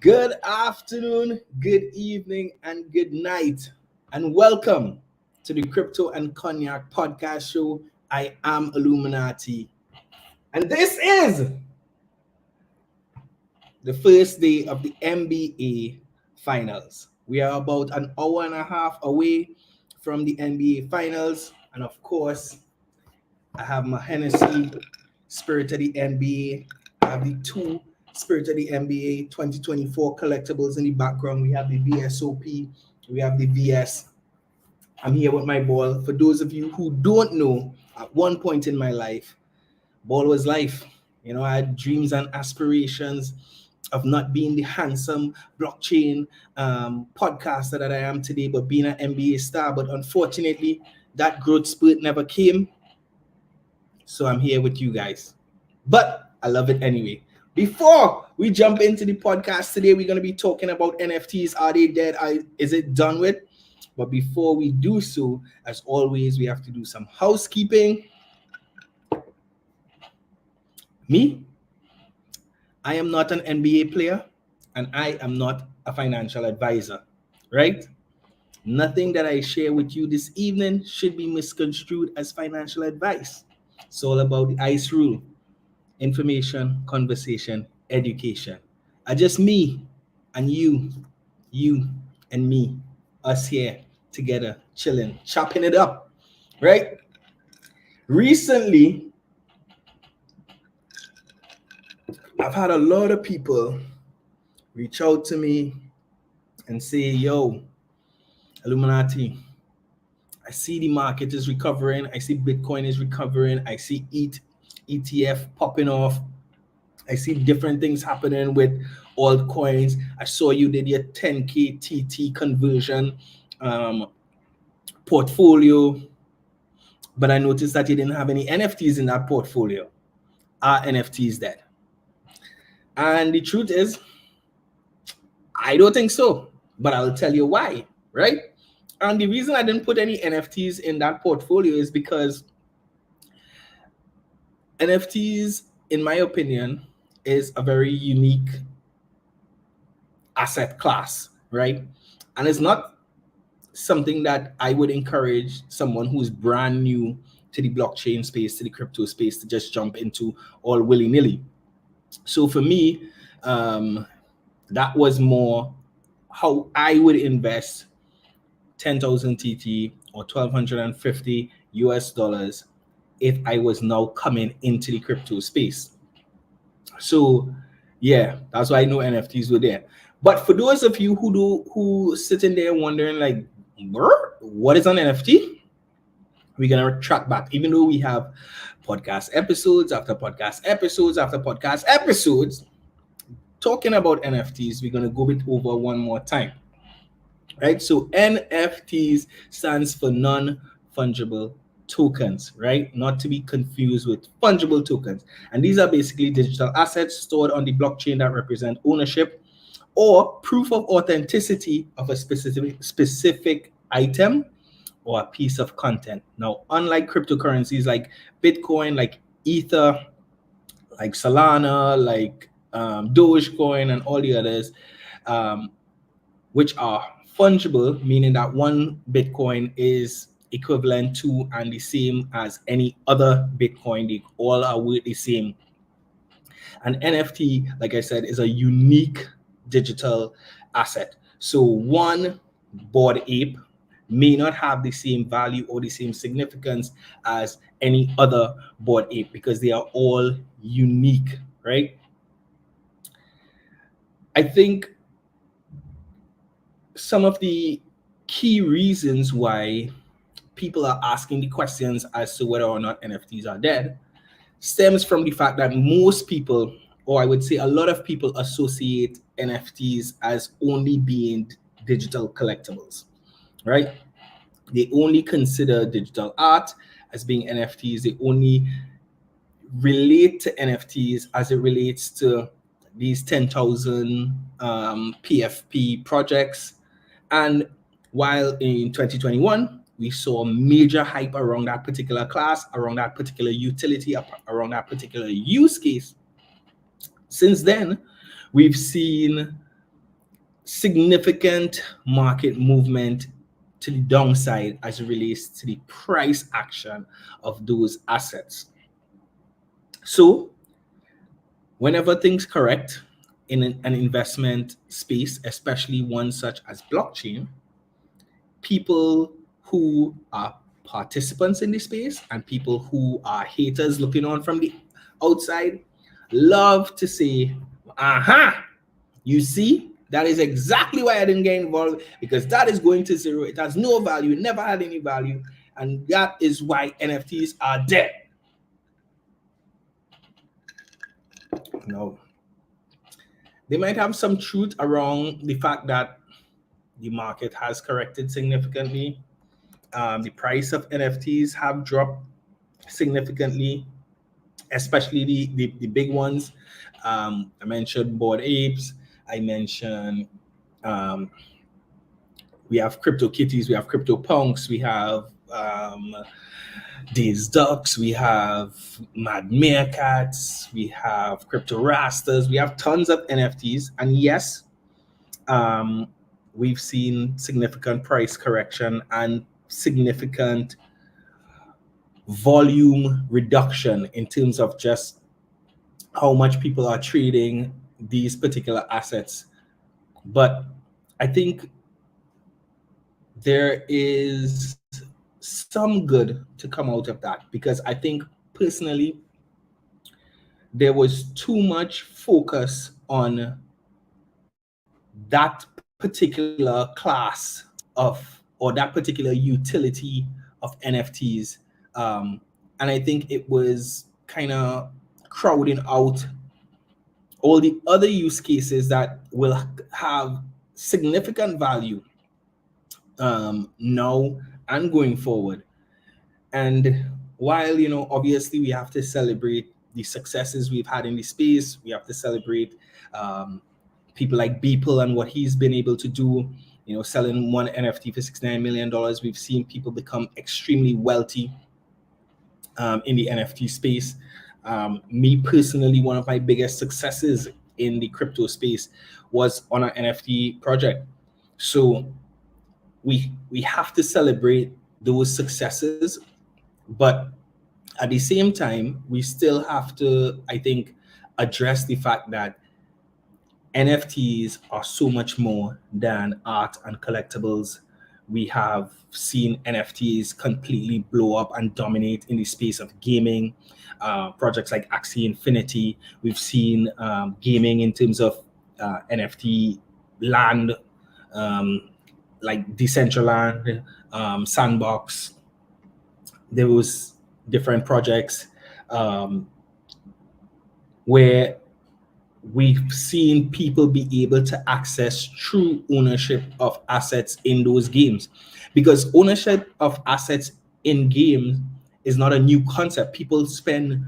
Good afternoon, good evening, and good night, and welcome to the Crypto and Cognac podcast show. I am 𝐂𝐎𝐍, and this is the first day of the NBA Finals. We are about an hour and a half away from the NBA Finals, and of course, I have my Hennessy Spirit of the NBA. I have the two Spirit of the NBA 2024 collectibles in the background. We have the VSOP, we have the VS. I'm here with my ball. For those of you who don't know, at one point in my life, ball was life. You know, I had dreams and aspirations of not being the handsome blockchain podcaster that I am today, but being an NBA star. But unfortunately, that growth spurt never came. So I'm here with you guys. But I love it anyway. Before we jump into the podcast today, we're going to be talking about NFTs. Are they dead? Is it done with? But before we do so, as always, we have to do some housekeeping. Me, I am not an NBA player, and I am not a financial advisor, right? Nothing that I share with you this evening should be misconstrued as financial advice. It's all about the ICE rule. Information, conversation, education. Just me and you and me, us here together, chilling, chopping it up, right? Recently, I've had a lot of people reach out to me and say, yo, 𝐿𝐿uminati, I see the market is recovering. I see Bitcoin is recovering. I see ETF popping off. I see different things happening with altcoins. I saw you did your 10K TT conversion portfolio, but I noticed that you didn't have any NFTs in that portfolio. Are NFTs dead? And the truth is, I don't think so, but I'll tell you why, right? And the reason I didn't put any NFTs in that portfolio is because NFTs, in my opinion, is a very unique asset class, right? And it's not something that I would encourage someone who's brand new to the blockchain space, to the crypto space, to just jump into all willy-nilly. So for me, that was more how I would invest 10,000 TT or $1,250 if I was now coming into the crypto space. So yeah, that's why I know NFTs were there. But for those of you who sitting there wondering like, what is an NFT? We're gonna track back, even though we have podcast episodes after podcast episodes after podcast episodes talking about NFTs. We're gonna go it over one more time. Right, so NFTs stands for non-fungible tokens, right? Not to be confused with fungible tokens. And these are basically digital assets stored on the blockchain that represent ownership or proof of authenticity of a specific item or a piece of content. Now, unlike cryptocurrencies like Bitcoin, like Ether, like Solana, like Dogecoin, and all the others, which are fungible, meaning that one Bitcoin is equivalent to and the same as any other Bitcoin. They all are worth the same. An NFT, like I said, is a unique digital asset. So one Bored Ape may not have the same value or the same significance as any other Bored Ape because they are all unique, right? I think some of the key reasons why people are asking the questions as to whether or not NFTs are dead stems from the fact that most people, or I would say a lot of people, associate NFTs as only being digital collectibles, right? They only consider digital art as being NFTs. They only relate to NFTs as it relates to these 10,000 PFP projects. And while in 2021, we saw major hype around that particular class, around that particular utility, around that particular use case, since then, we've seen significant market movement to the downside as it relates to the price action of those assets. So whenever things correct in an investment space, especially one such as blockchain, people who are participants in the space and people who are haters looking on from the outside love to say, aha, you see, that is exactly why I didn't get involved, because that is going to zero. It has no value, it never had any value, and that is why NFTs are dead. No. They might have some truth around the fact that the market has corrected significantly. The price of NFTs have dropped significantly, especially the big ones. I mentioned Bored Apes. I mentioned we have CryptoKitties, we have CryptoPunks, we have Days Ducks, we have Mad Meerkats, we have Crypto Rastas, we have tons of NFTs. And yes, we've seen significant price correction and significant volume reduction in terms of just how much people are trading these particular assets. But I think there is some good to come out of that, because I think personally there was too much focus on that particular class of, or that particular utility of NFTs. And I think it was kind of crowding out all the other use cases that will have significant value now and going forward. And while, you know, obviously we have to celebrate the successes we've had in the space, we have to celebrate people like Beeple and what he's been able to do, you know, selling one NFT for $69 million. We've seen people become extremely wealthy in the NFT space. Me personally, one of my biggest successes in the crypto space was on an NFT project. So we have to celebrate those successes, but at the same time, we still have to, I think, address the fact that NFTs are so much more than art and collectibles. We have seen NFTs completely blow up and dominate in the space of gaming. Projects like Axie Infinity. We've seen gaming in terms of NFT land, like Decentraland, Sandbox. There was different projects where we've seen people be able to access true ownership of assets in those games, because ownership of assets in games is not a new concept. People spend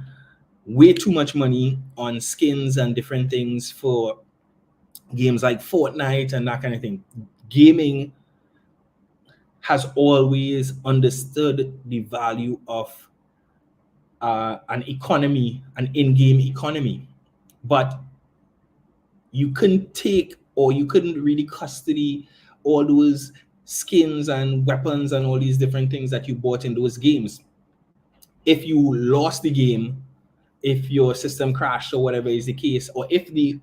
way too much money on skins and different things for games like Fortnite and that kind of thing. Gaming has always understood the value of an economy, an in-game economy, but you couldn't take, or you couldn't really custody all those skins and weapons and all these different things that you bought in those games. If you lost the game, if your system crashed or whatever is the case, or if the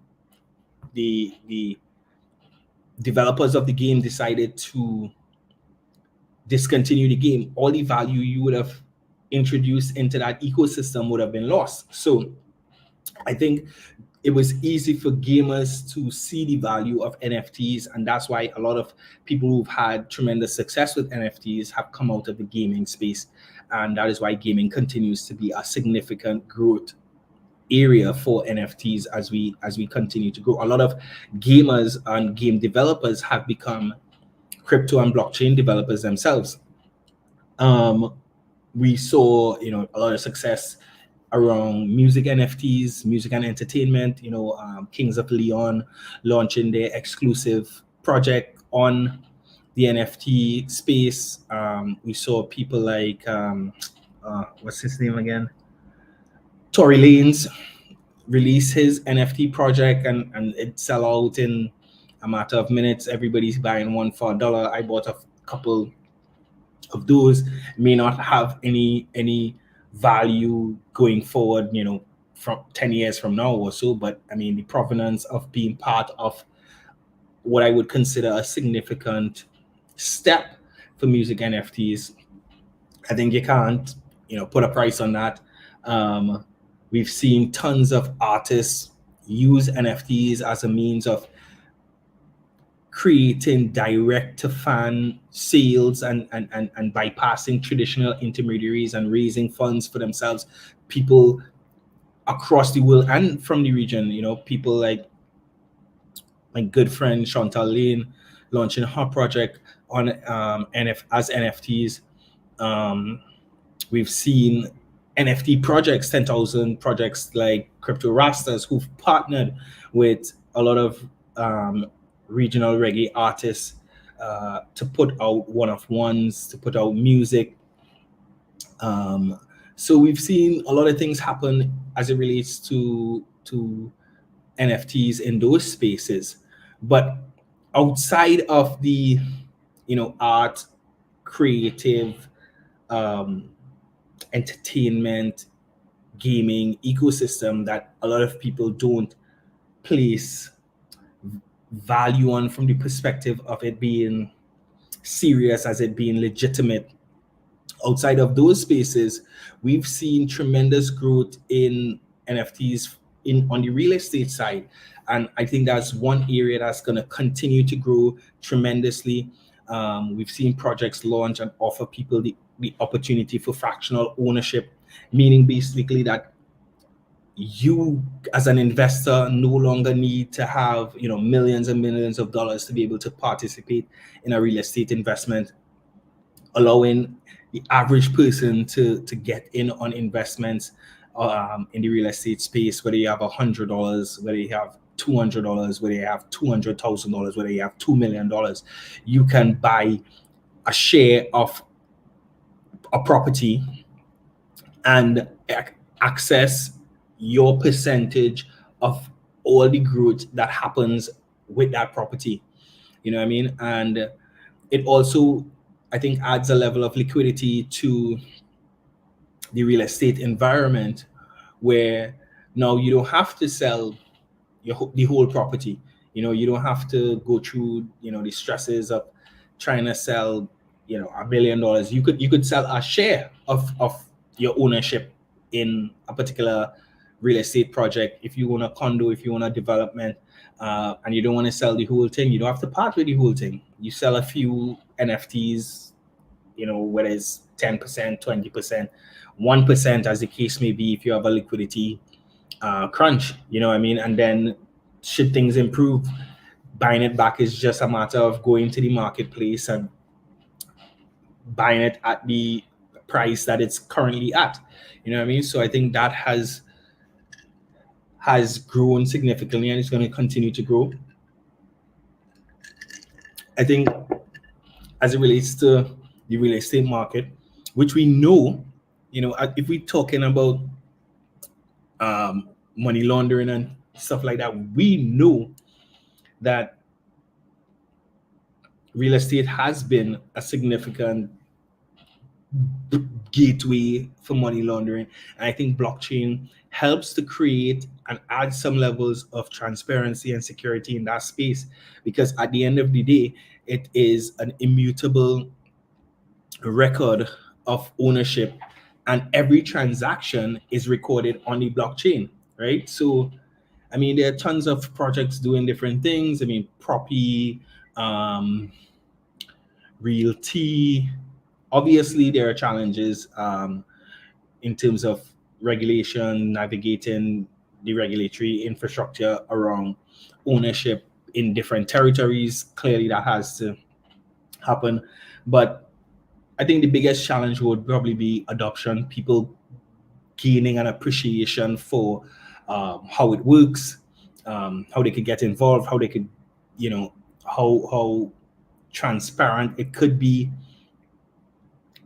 developers of the game decided to discontinue the game, all the value you would have introduced into that ecosystem would have been lost. So I think it was easy for gamers to see the value of NFTs, and that's why a lot of people who've had tremendous success with NFTs have come out of the gaming space, and that is why gaming continues to be a significant growth area for NFTs as we continue to grow. A lot of gamers and game developers have become crypto and blockchain developers themselves. We saw, you know, a lot of success around music NFTs, music and entertainment. You know, Kings of Leon launching their exclusive project on the NFT space. We saw people like what's his name again? Tory Lanez release his NFT project and it sell out in a matter of minutes. Everybody's buying one for $1. I bought a couple of those. May not have any value going forward, from 10 years from now or so. But I mean, the provenance of being part of what I would consider a significant step for music NFTs, I think you can't, put a price on that. We've seen tons of artists use NFTs as a means of creating direct to fan sales and bypassing traditional intermediaries and raising funds for themselves. People across the world and from the region, people like my good friend Chantal Lane launching her project on as NFTs. We've seen NFT projects, 10,000 projects like Crypto Rastas, who've partnered with a lot of regional reggae artists to put out one-of-ones, to put out music. So we've seen a lot of things happen as it relates to NFTs in those spaces. But outside of the, art, creative, entertainment, gaming ecosystem that a lot of people don't place value on from the perspective of it being serious, as it being legitimate. Outside of those spaces, we've seen tremendous growth in NFTs on the real estate side. And I think that's one area that's going to continue to grow tremendously. We've seen projects launch and offer people the opportunity for fractional ownership, meaning basically that you as an investor no longer need to have millions and millions of dollars to be able to participate in a real estate investment, allowing the average person to get in on investments in the real estate space, whether you have $100, whether you have $200, whether you have $200,000, whether you have $2 million. You can buy a share of a property and access your percentage of all the growth that happens with that property. You know what I mean? And it also, I think, adds a level of liquidity to the real estate environment, where now you don't have to sell the whole property. You don't have to go through the stresses of trying to sell $1 million. You could sell a share of your ownership in a particular real estate project. If you want a condo, if you want a development, and you don't want to sell the whole thing, you don't have to part with the whole thing. You sell a few NFTs, whether it's 10%, 20%, 1%, as the case may be, if you have a liquidity crunch, and then should things improve, buying it back is just a matter of going to the marketplace and buying it at the price that it's currently at. So I think that has grown significantly, and it's going to continue to grow. I think as it relates to the real estate market, which we know, if we're talking about money laundering and stuff like that, we know that real estate has been a significant gateway for money laundering. And I think blockchain helps to create and add some levels of transparency and security in that space, because at the end of the day, it is an immutable record of ownership, and every transaction is recorded on the blockchain, right? So I mean, there are tons of projects doing different things. I mean, Proppy, Realty. Obviously, there are challenges in terms of regulation, navigating the regulatory infrastructure around ownership in different territories. Clearly, that has to happen. But I think the biggest challenge would probably be adoption, people gaining an appreciation for how it works, how they could get involved, how they could, how transparent it could be.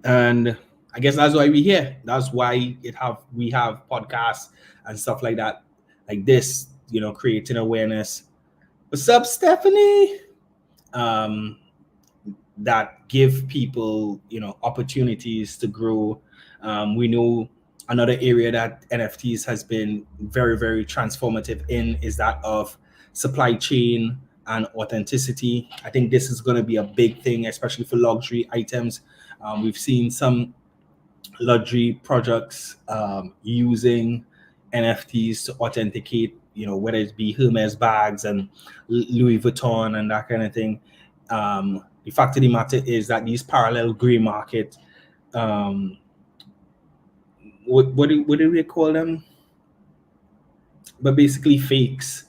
And I guess that's why we're here. That's why we have podcasts and stuff like that, like this, creating awareness, What's up, Stephanie? That give people, opportunities to grow. We know another area that NFTs has been very, very transformative in is that of supply chain and authenticity. I think this is going to be a big thing, especially for luxury items. We've seen some luxury projects using NFTs to authenticate, whether it be Hermes bags and Louis Vuitton and that kind of thing. The fact of the matter is that these parallel gray market, what do they call them? But basically fakes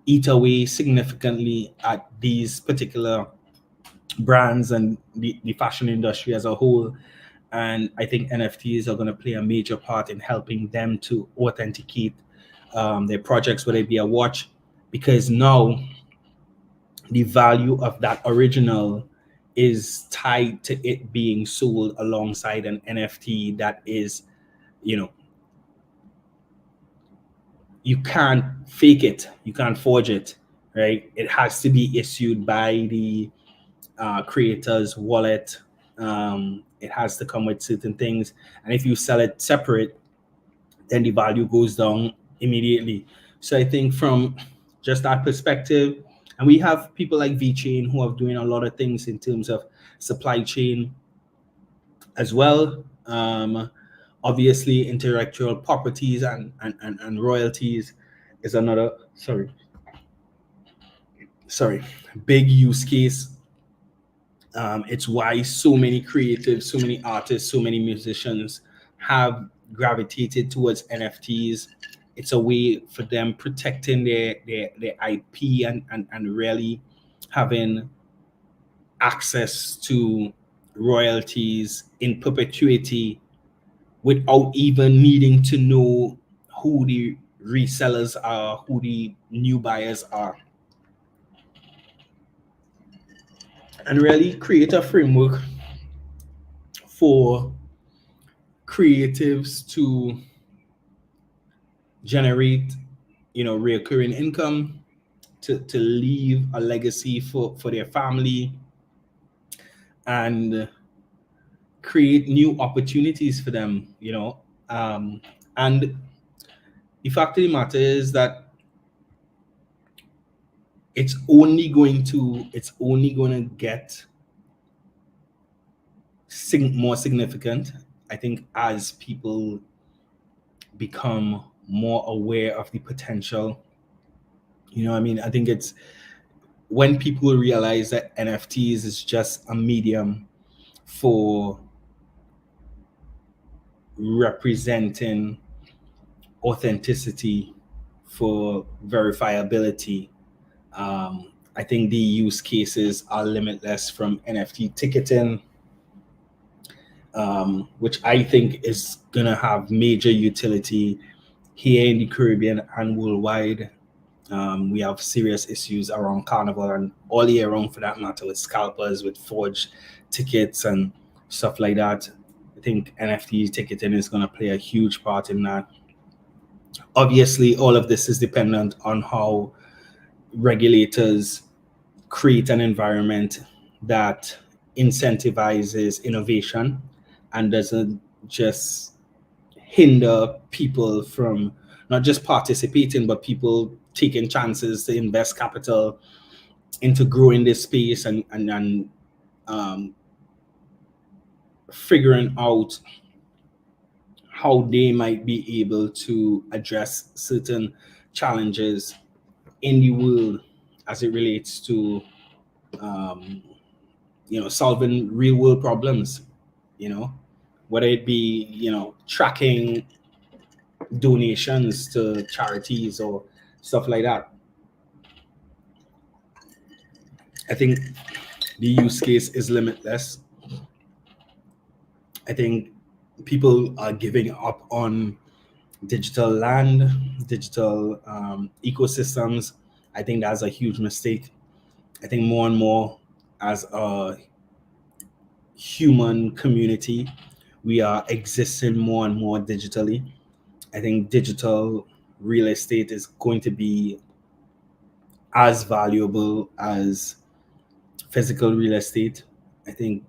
eat away significantly at these particular brands and the fashion industry as a whole. And I think NFTs are going to play a major part in helping them to authenticate their projects, whether it be a watch, because now the value of that original is tied to it being sold alongside an NFT that is, you can't fake it, you can't forge it, right? It has to be issued by the creator's wallet. It has to come with certain things, and if you sell it separate, then the value goes down immediately. So I think from just that perspective, and we have people like VeChain who are doing a lot of things in terms of supply chain as well. Obviously, intellectual properties and royalties is another big use case. It's why so many creatives, so many artists, so many musicians have gravitated towards NFTs. It's a way for them protecting their IP and really having access to royalties in perpetuity without even needing to know who the resellers are, who the new buyers are. And really create a framework for creatives to generate, recurring income, to leave a legacy for their family, and create new opportunities for them, and the fact of the matter is that it's only going to get more significant, I think, as people become more aware of the potential. I think it's when people realize that NFTs is just a medium for representing authenticity, for verifiability. I think the use cases are limitless, from NFT ticketing, which I think is going to have major utility here in the Caribbean and worldwide. We have serious issues around Carnival and all year round, for that matter, with scalpers, with forged tickets and stuff like that. I think NFT ticketing is going to play a huge part in that. Obviously, all of this is dependent on how regulators create an environment that incentivizes innovation and doesn't just hinder people from not just participating, but people taking chances to invest capital into growing this space and figuring out how they might be able to address certain challenges in the world as it relates to solving real world problems, whether it be tracking donations to charities or stuff like that. I think the use case is limitless. I think people are giving up on digital land, digital ecosystems. I think that's a huge mistake. I think more and more, as a human community, we are existing more and more digitally. I think digital real estate is going to be as valuable as physical real estate. I think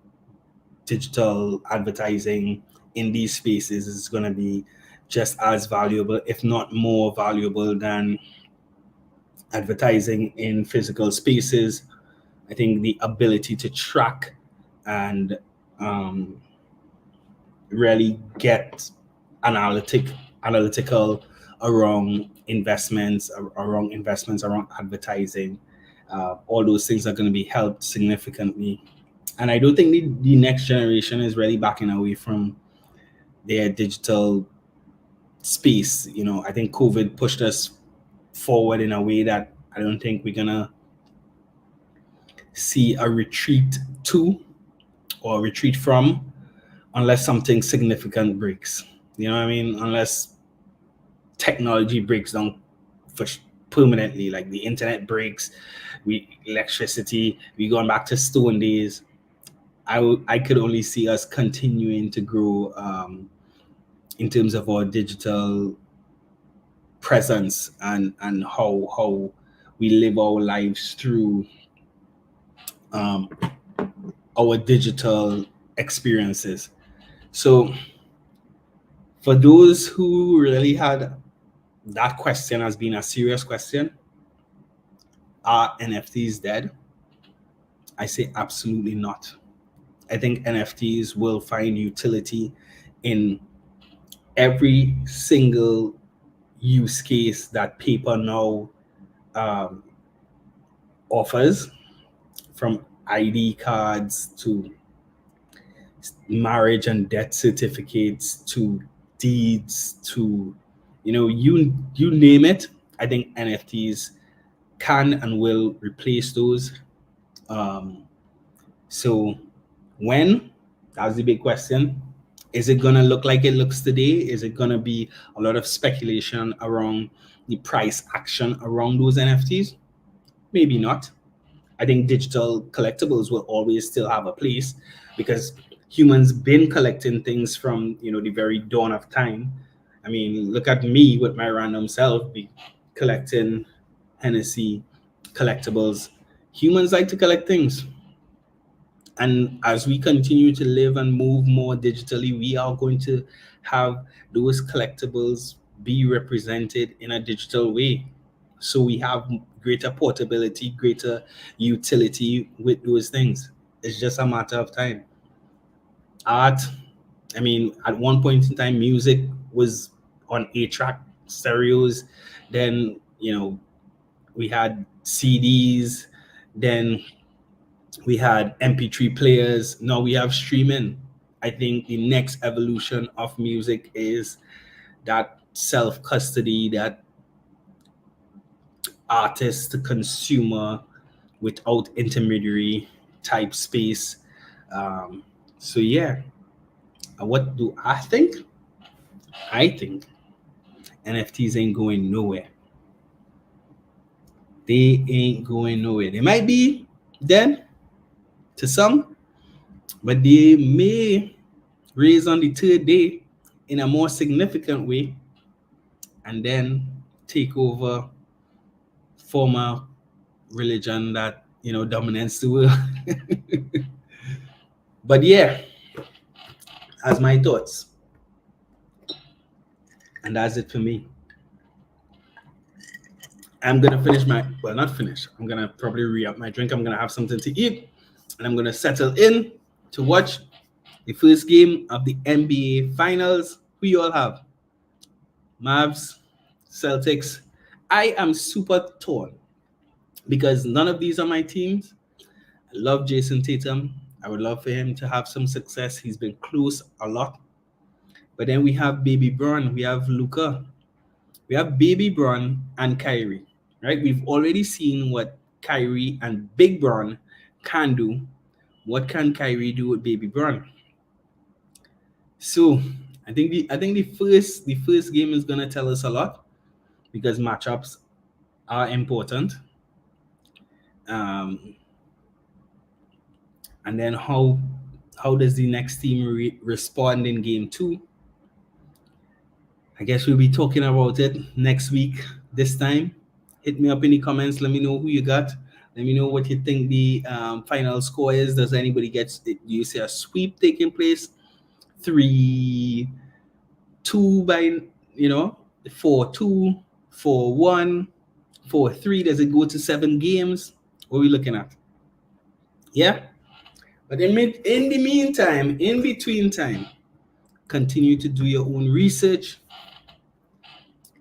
digital advertising in these spaces is going to be just as valuable, if not more valuable, than advertising in physical spaces. I think the ability to track and really get analytical around investments, around advertising, all those things are going to be helped significantly. And I don't think the next generation is really backing away from their digital space. I think COVID pushed us forward in a way that I don't think we're gonna see a retreat to or retreat from unless something significant breaks. You know what I mean? Unless technology breaks down for permanently, like the internet breaks, electricity, we going back to stone days. I could only see us continuing to grow in terms of our digital presence and how we live our lives through our digital experiences. So for those who really had that question as being a serious question, are NFTs dead? I say absolutely not. I think NFTs will find utility in every single use case that paper now offers, from ID cards to marriage and death certificates to deeds to you name it. I think NFTs can and will replace those. So when? That's the big question. Is it going to look like it looks today? Is it going to be a lot of speculation around the price action around those NFTs? Maybe not. I think digital collectibles will always still have a place because humans been collecting things from the very dawn of time. I mean, look at me with my random self, be collecting Hennessy collectibles. Humans like to collect things. And as we continue to live and move more digitally, we are going to have those collectibles be represented in a digital way. So we have greater portability, greater utility with those things. It's just a matter of time. Art, I mean, at one point in time, music was on 8-track stereos. Then, we had CDs. Then we had MP3 players. Now we have streaming. I think the next evolution of music is that self-custody, that artist to consumer without intermediary type space. So yeah, what do I think? I think NFTs ain't going nowhere. They ain't going nowhere. They might be dead to some, but they may raise on the third day in a more significant way and then take over former religion that dominates the world. But yeah, that's my thoughts, and that's it for me. I'm gonna finish not finish. I'm gonna probably re-up my drink. I'm gonna have something to eat, and I'm gonna settle in to watch the first game of the NBA Finals. Who you all have? Mavs, Celtics. I am super torn because none of these are my teams. I love Jason Tatum. I would love for him to have some success. He's been close a lot. But then we have Baby Bron, we have Luka, we have Baby Bron and Kyrie, right? We've already seen what Kyrie and Big Bron can do. What can Kyrie do with Baby Bron? So I think the first game is gonna tell us a lot because matchups are important. And then how does the next team respond in game 2? I guess we'll be talking about it next week this time. Hit me up in the comments. Let me know who you got. Let me know what you think the final score is. Does anybody get? Do you see a sweep taking place? 3-2 by 4-2, 4-1, 4-3. Does it go to 7 games? What are we looking at? Yeah. But in the meantime, in between time, continue to do your own research.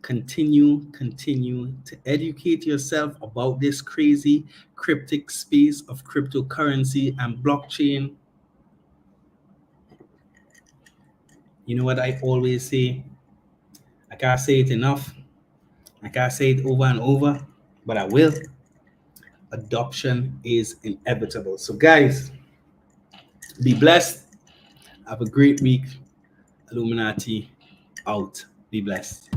Continue to educate yourself about this crazy cryptic space of cryptocurrency and blockchain. You know what I always say? I can't say it enough. I can't say it over and over, but I will. Adoption is inevitable. So guys, be blessed. Have a great week. Illuminati out. Be blessed.